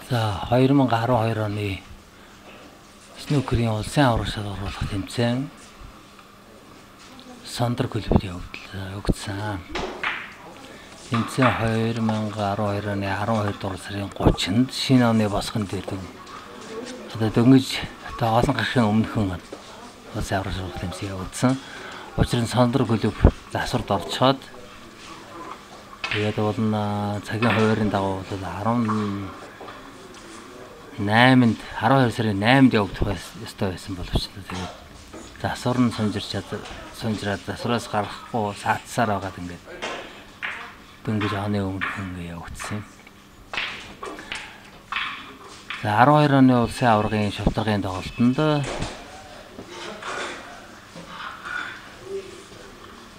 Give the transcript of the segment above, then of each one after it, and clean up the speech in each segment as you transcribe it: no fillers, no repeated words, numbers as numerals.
За 2012 оны снукерийн улсын аврагшид оруулах тэмцээн Сандар клубт явагдсан. Тэмцээн 2012 оны 12 дугаар сарын 30-нд шинэ оны босгон дээр одоо дөнгөж олон гарахын өмнөхөн улсын аврагшид оруулах тэмцээн явагдсан. Учир нь Сандар клуб засварт орцоод тэгээд бол цагийн хуваарийн дагуу бол 12 сарын 8-нд явагдах ёстой байсан боловч тэгээд засвар нь сунжираад засвараас гарахгүй саатсаар байгаад ингээд дөнгөж оны өмнөхөн явагдсан. За 12 оны улсын аваргын шавтаргын тоглолтод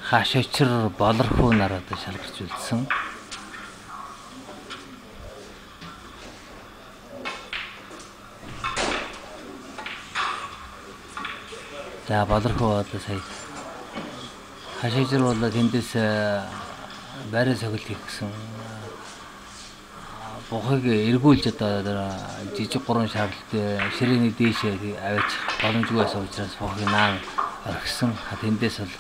хашичр болорхуу нараад шалгарч үлдсэн. За болорхуу одоо сая хашичр бол тэндээс байраа цогт хийх гэсэн бухыг эргүүлж одоо жижиг гурван шаардлагатай ширээний дээшээ аваач боломжгүй байсан учраас бухыг наан орхисон. Тэндээс бол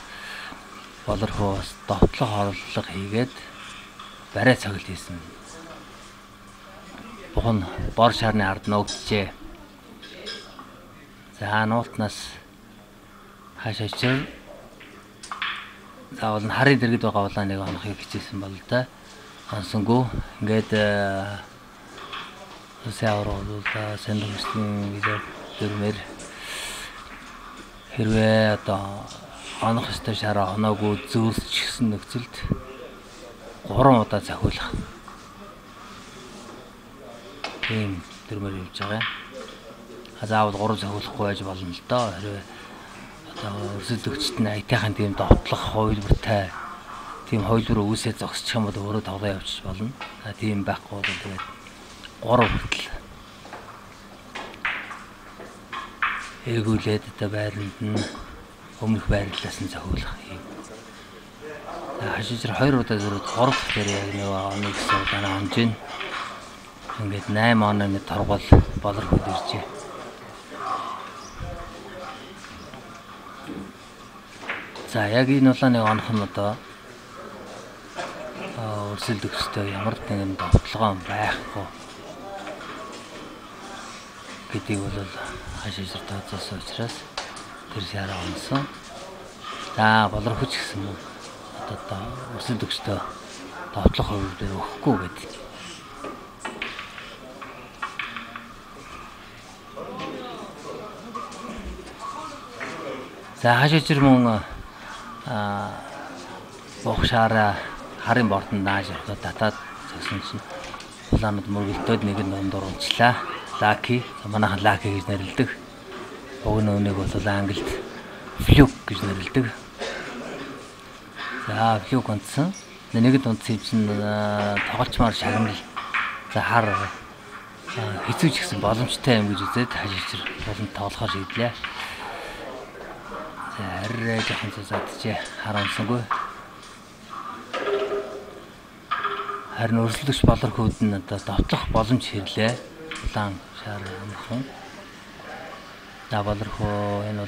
болорхоос довтлох орлого хийгээд барай цогт хийсэн. Бух нь бор шарны ард нуугджээ. За нуутнаас хашачир заавал нь харын дэргэд байгаа улааныг онохыг хичээсэн бол да. Хансангүй ингээд усаа оруулаад сэндэмсний видео дөрмөр хэрвээ одоо онох ёстой шараа оноогүй зөөлсчихсэн нөхцөлд 3 удаа захиулах. Тийм дөрмөр явж байгаа. Заавал 3 захиулахгүй байж болно л доо. Хэрвээ өрсөлдөгчд нь айтайхан тийм довтлох хувилбартай тийм хувилбар үүсээ зогсчих юм бол өөрөө тоглоо явчих болно. Тийм байхгүй бол тэгээд 3 хүртэл эргүүлээд одоо байранд нь өмнөх байрлалаас нь захиулах юм. Хашичр 2 удаа зөрөд 3 дахь дээр яг нэг оны гэсэн удаанаа хонж ийн. Ингээд 8 оны торгол болорход иржээ. За яг энэ улааныг онох нь одоо өрсөлдөгчтэй ямар нэгэн довтлогоо байхгүй гэдгийг бол хашичр тооцоосон учраас тэр шаараа онсон. За болорхоч гэсэн юм. Одоо өрсөлдөгчтэй довтлох хувилбар өгөхгүй гэдэг. За хашичр мөн бохшаараа харын бортонд нааш яваад татаад зогсон чинь улаанууд мөргөлдөөд нэг нь дундуур унчлаа. Лаки, манайхан лаки гэж нэрлэдэг. Уг нь өнийг бол англид флюк гэж нэрлэдэг. За флюк унтсан. Нэгэд унтсан чинь тоглолчмаар шагнал. За хар хэцүүч гэсэн боломжтой юм гэж үзээд хашичр болон тоглохоор шийдлээ. За арай жоохон цацаадчээ харамсангүй. Харин өрсөлдөгч болорхууд нь одоо довтлох боломж хэрлээ. Улаан шар амархан. За болорхоо энэ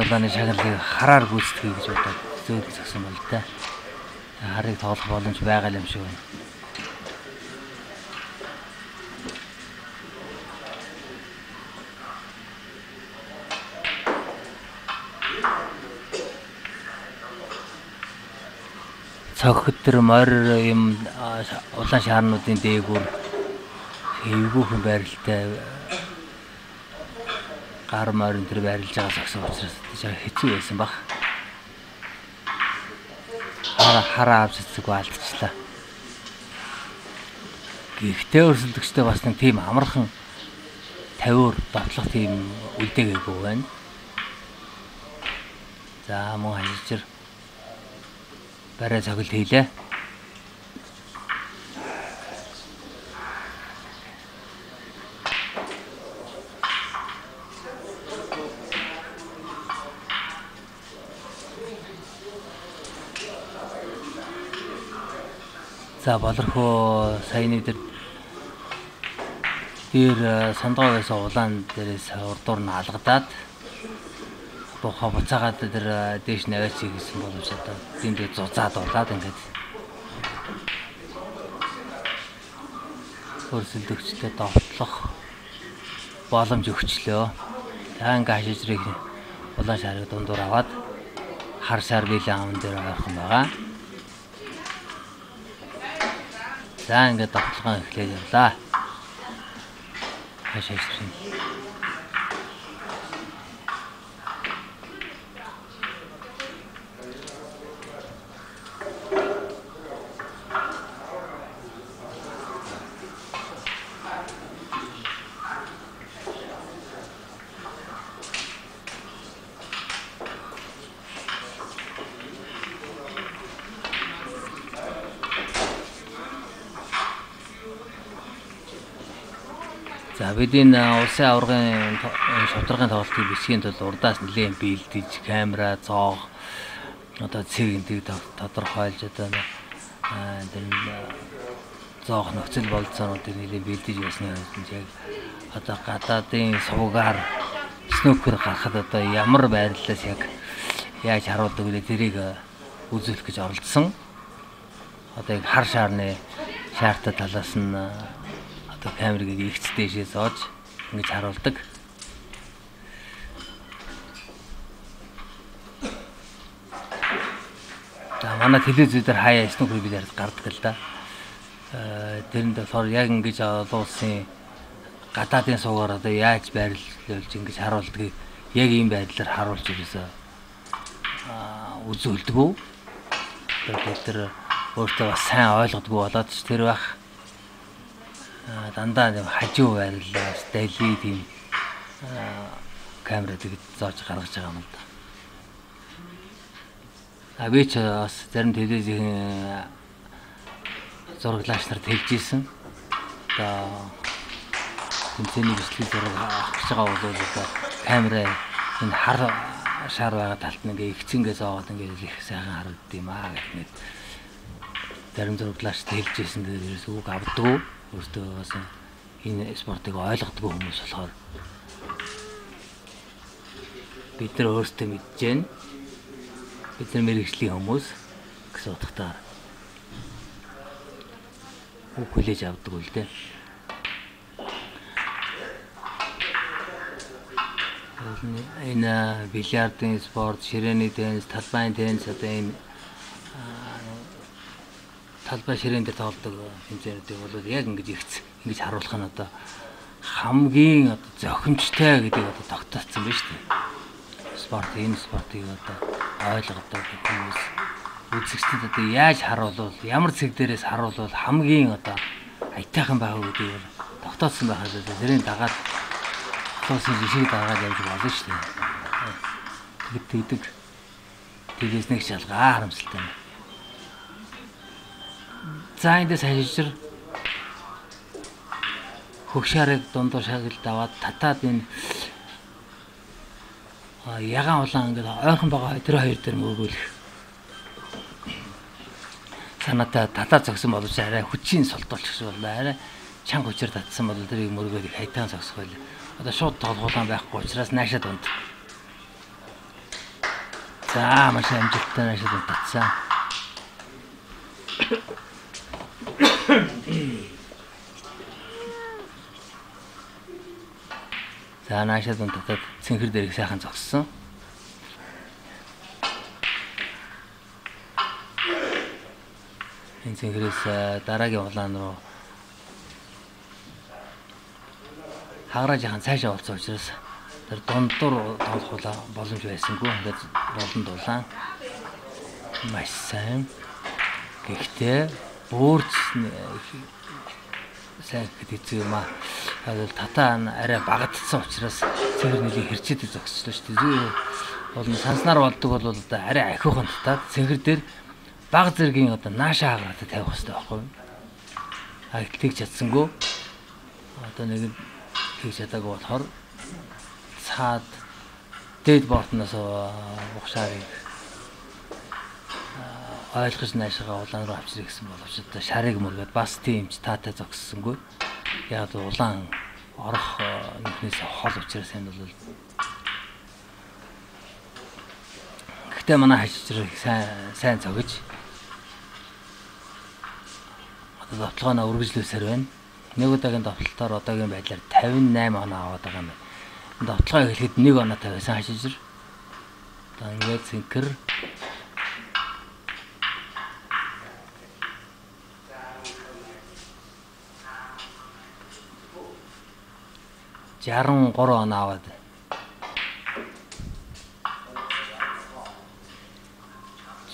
улааны шагналыг хараар гүйцэтгэе гэж бодоод зөөлөн зогсон бол та. Харыг тоглох боломж байгаа юм шиг байна. Цогт төр морь юм улаан шаарнуудын дээгүүр эвгүйхэн байралтай гар морин төр байрлаж байгаа зогсон учраас хэцүү байсан баг. Хараа авч цэцэг алдчихлаа. Гэхдээ өрсөлдөгчтэй бас нэг тийм амархан 50-оор довтлох тийм үлдээгээгүй байна. За мөн хашичр барай цогт хийлээ. За болорхоо саяны дээр сондгоо байсан улаан дээрээс урдуур нь алгадаад тухай буцаагаад тэр дээш наваач хийсэн боловч одоо тэнд зузаад болоод ингээд хөрсөлдөгчтэй довтлох боломж өгчлөө. За ингээд хашижрыг улаан шарыг дундуур аваад хар шар биелэн аман дээр ойрхон байгаа. За ингээд довтлогоо эхлэе явлаа. Хашижрын за бидний улсын аваргын шударгын тоглолтын бичгийн тул урдаас нэлээд бэлдэж камера, зоог одоо цэг энтиг тодорхойлж одоо тэр зоог нөхцөл болцоонуудыг нэлээд бэлдэж ясны яг одоо гадаадын сувгаар снукер гарахад одоо ямар байрлалаас яг яаж харуулдаг вэ тэрийг үзүүлэх гэж оролдсон. Одоо яг хар шаарны шаартай талаас нь одоо камерыг ихц дэшээ зоож ингэж харуулдаг. За манай телевиз дээр хаяа снукер бид гардаг л да. Тэрэнд болохоор яг ингэж олон улсын гадаадын суугаар одоо яаж байрлуулж ингэж харуулдаг яг ийм байдлаар харуулж ирээсээ үзүүлдэг. Тэр өөртөө бас сайн ойлгодгүй болоод ч тэр байх дандаа хажуу байрлалаас дайли тийм камерыг зоож гаргаж байгаа юм л да. Би ч бас зарим телевизийн зураглагч нарт хэлж ийсэн. Одоо тэмцээний бичлэг зураг авах гэж байгаа бол одоо камера энэ хар шар байгаа талд нь ингээ ихцэнгээ зоогоод ингээ их сайхан харагддаг юм аа гэх мэт. Зарим зураглагч хэлж ийсэн дээрээс үг авдаггүй. Өөртөө бас энэ спортыг ойлгодгүй хүмүүс болохоор бид нар өөрсдөө мэдж байна. Бид нар мэрэгжлийн хүмүүс гэсэн утгатай үг хүлээж авдаг үл дээ. Энэ бильярдын спорт, ширээний теннис, талбайн теннис одоо энэ талбай ширээн дээр тоглодог хэмжээний бол яг ингэж ихц ингэж харуулах нь одоо хамгийн одоо зохимжтой гэдэг одоо тогтооцсон байна шүү дээ. Спорт энэ спортыг одоо ойлгодог хүмүүс үзэгчдэд одоо яаж харуулвал ямар цэг дээрээс харуулвал хамгийн одоо аятайхан байх вэ гэдгийг тогтооцсон байхад тэрийн дагаад тоосон жишээ дагаад явж болно шүү дээ. Тэгдэг тэгээс нэг шалгаа харамсалтай. За эндээс хашижр хөгшарыг дундуур шагналд аваад татаад энэ ягаан улаан ингээд ойрхон байгаа тэр хоёр дээр мөргүүлэх. Санаатай татаа зогсон боловч арай хүчийн солдолч гэсэн бол арай чанга хүчээр татсан бол тэрийг мөргөөд их хайтаан зогсох байл. Одоо шууд тоглоулаан байхгүй учраас наашаа дунд. За маш амжилттай наашаа дунд татсан. За наашаа дунд татаад цэнхэр дээр их сайхан зогссон. Энэ цэнхрээс дараагийн улаан руу хааграа жахан цаашаа олцсон учраас тэр дундуур тоглох боломж байсангүй. Ингээд болон дулаан маш сайн. Гэхдээ бүрч сайн гэдэг юм аа. Тэгвэл татаа арай багадсан учраас цэнхэр нэлийн хэрчээд зогсчлоо шүү дээ. Бол санснаар болдог бол одоо арай ахиухан татаад цэнхэр дээр баг зэргийн одоо наашаа хааграад тавих хэрэгтэй байхгүй юу? Тэгж чадсангүй. Одоо нэг тэгж чадаагүй болохоор цаад дээд бортноос ухшаарыг ойлгож наашаага улаан руу авчирах гэсэн боловч одоо шарыг мөргээд бас тиймч таатай зогссонгүй. Яг улаан орох нэгнээс хол учраас энэ бол гэхдээ манай хажирыг сайн цогж одоо довтлогоо үргэлжлүүлсээр байна. Нэг удаагийн довтлолтоор одоогийн байдлаар 58 оноо аваад байгаа юм байна. Довтлогоо эхлэхэд 1 оноо тавьсан хажир. Одоо ингээд зинкэр 63 оноо аваад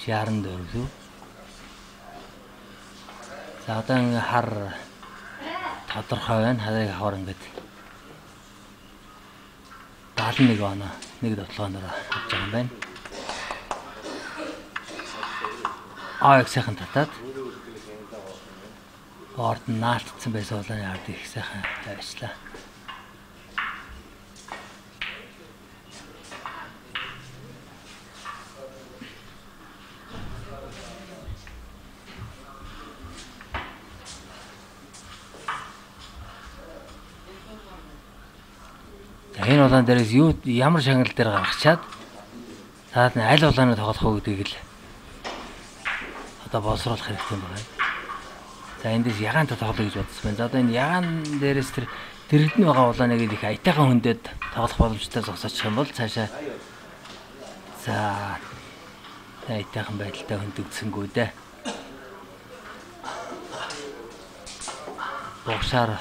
64 за одоо ингээ хар тодорхой байна. Харыг хавар ингээд 71 оноо нэг довтлогооноор авч байгаа юм байна. Аа сайхан татаад орд наалтсан байсан улааны ард их сайхан ажиллаа. Энэ улаан дээрээс ямар шагнал дээр гаргачаад цаад нь аль улааныг тоглох уу гэдгийг л одоо боловсруулах хэрэгтэй байна. За эндээс ягаан тоглох гэж бодсон байна. За одоо энэ ягаан дээрээс тэр дэрэгдэн байгаа улааныг их аятайхан хөндөд тоглох боломжтой зогсоочих юм бол цаашаа за аятайхан байдалтай хөндөгдсөнгүү дээ. Богшаар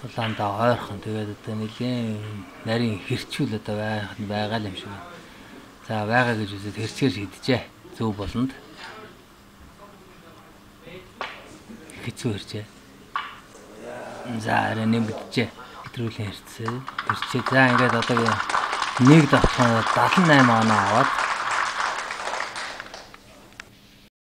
улаандаа ойрхон тэгээд одоо нэлийн нарийн хэрчүүл одоо байгаа л юм шиг байна. За байгаа гэж үзээд хэрчээр шийдэжээ. Зөв болонд. Хэцүү хэрчээ. За арай нэмэгдэжээ. Хэтрүүлийн хэрцээ. За ингээд одоо нэг давтахад 78 оноо аваад